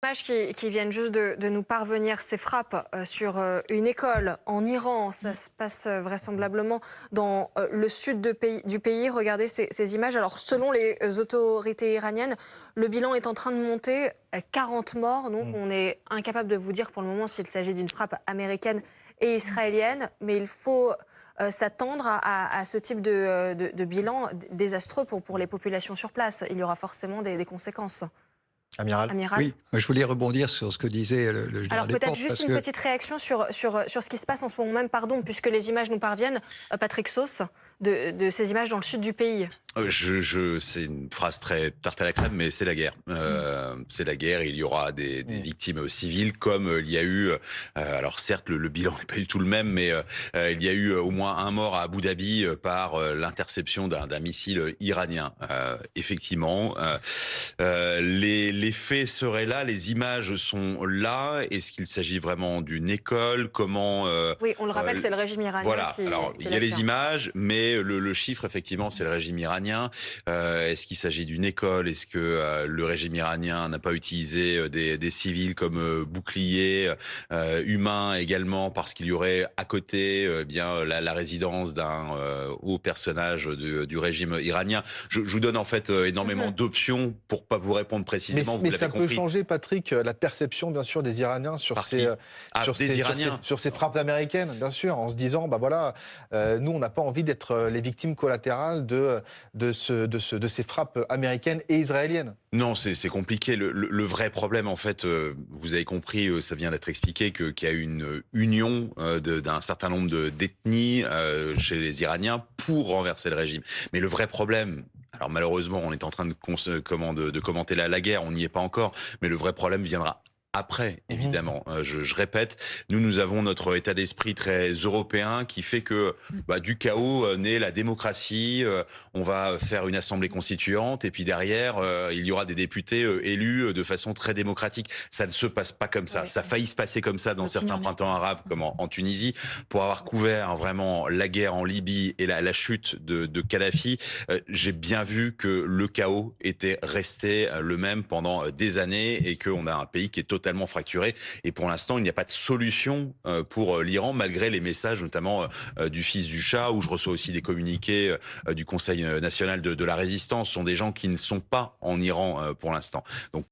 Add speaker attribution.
Speaker 1: Images qui viennent juste de nous parvenir, ces frappes sur une école en Iran. Ça se passe vraisemblablement dans le sud du pays. Regardez ces images. Alors, selon les autorités iraniennes, le bilan est en train de monter. 40 morts. Donc, on est incapable de vous dire pour le moment s'il s'agit d'une frappe américaine et israélienne. Mais il faut s'attendre à ce type de bilan désastreux pour les populations sur place. Il y aura forcément des conséquences.
Speaker 2: Amiral.
Speaker 1: Amiral.
Speaker 3: Oui, moi, je voulais rebondir sur ce que disait le
Speaker 1: Alors
Speaker 3: général
Speaker 1: peut-être
Speaker 3: Desportes,
Speaker 1: juste
Speaker 3: parce
Speaker 1: une
Speaker 3: que
Speaker 1: petite réaction sur ce qui se passe en ce moment même, pardon, puisque les images nous parviennent, Patrick Sauce, de ces images dans le sud du pays.
Speaker 4: C'est une phrase très tarte à la crème, mais c'est la guerre. C'est la guerre. Il y aura des victimes civiles, comme il y a eu. Alors certes, le bilan n'est pas du tout le même, mais il y a eu au moins un mort à Abu Dhabi par l'interception d'un missile iranien. Effectivement, les faits seraient là, les images sont là. Est-ce qu'il s'agit vraiment d'une école? Comment
Speaker 1: Oui, on le rappelle, c'est le régime iranien
Speaker 4: voilà.
Speaker 1: qui.
Speaker 4: Alors il y a les images, mais le chiffre effectivement, c'est le régime iranien. Est-ce qu'il s'agit d'une école? Est-ce que le régime iranien n'a pas utilisé des civils comme boucliers humains également, parce qu'il y aurait à côté bien la résidence d'un haut personnage du régime iranien? Je vous donne en fait énormément d'options pour pas vous répondre précisément.
Speaker 2: Mais
Speaker 4: vous
Speaker 2: ça
Speaker 4: l'avez
Speaker 2: peut
Speaker 4: compris.
Speaker 2: changer, Patrick, la perception, bien sûr, des Iraniens sur
Speaker 4: Par qui? Iraniens.
Speaker 2: sur ces frappes américaines, bien sûr, en se disant, bah voilà, nous, on n'a pas envie d'être les victimes collatérales de ces frappes américaines et israéliennes.
Speaker 4: Non, c'est compliqué. Le vrai problème, en fait, vous avez compris, ça vient d'être expliqué, qu'il y a une union d'un certain nombre d'ethnies chez les Iraniens pour renverser le régime. Mais le vrai problème, alors malheureusement, on est en train de commenter la guerre, on n'y est pas encore, mais le vrai problème viendra après, évidemment. Je répète, nous avons notre état d'esprit très européen qui fait que du chaos naît la démocratie. On va faire une assemblée constituante et puis derrière, il y aura des députés élus de façon très démocratique. Ça ne se passe pas comme ça.
Speaker 1: Oui.
Speaker 4: Ça a failli se passer comme ça dans certains printemps arabes, comme en Tunisie, pour avoir couvert vraiment la guerre en Libye et la chute de Kadhafi. J'ai bien vu que le chaos était resté le même pendant des années et qu'on a un pays qui est totalement fracturé. Et pour l'instant, il n'y a pas de solution pour l'Iran, malgré les messages notamment du fils du Shah, où je reçois aussi des communiqués du Conseil national de la résistance. Ce sont des gens qui ne sont pas en Iran pour l'instant. Donc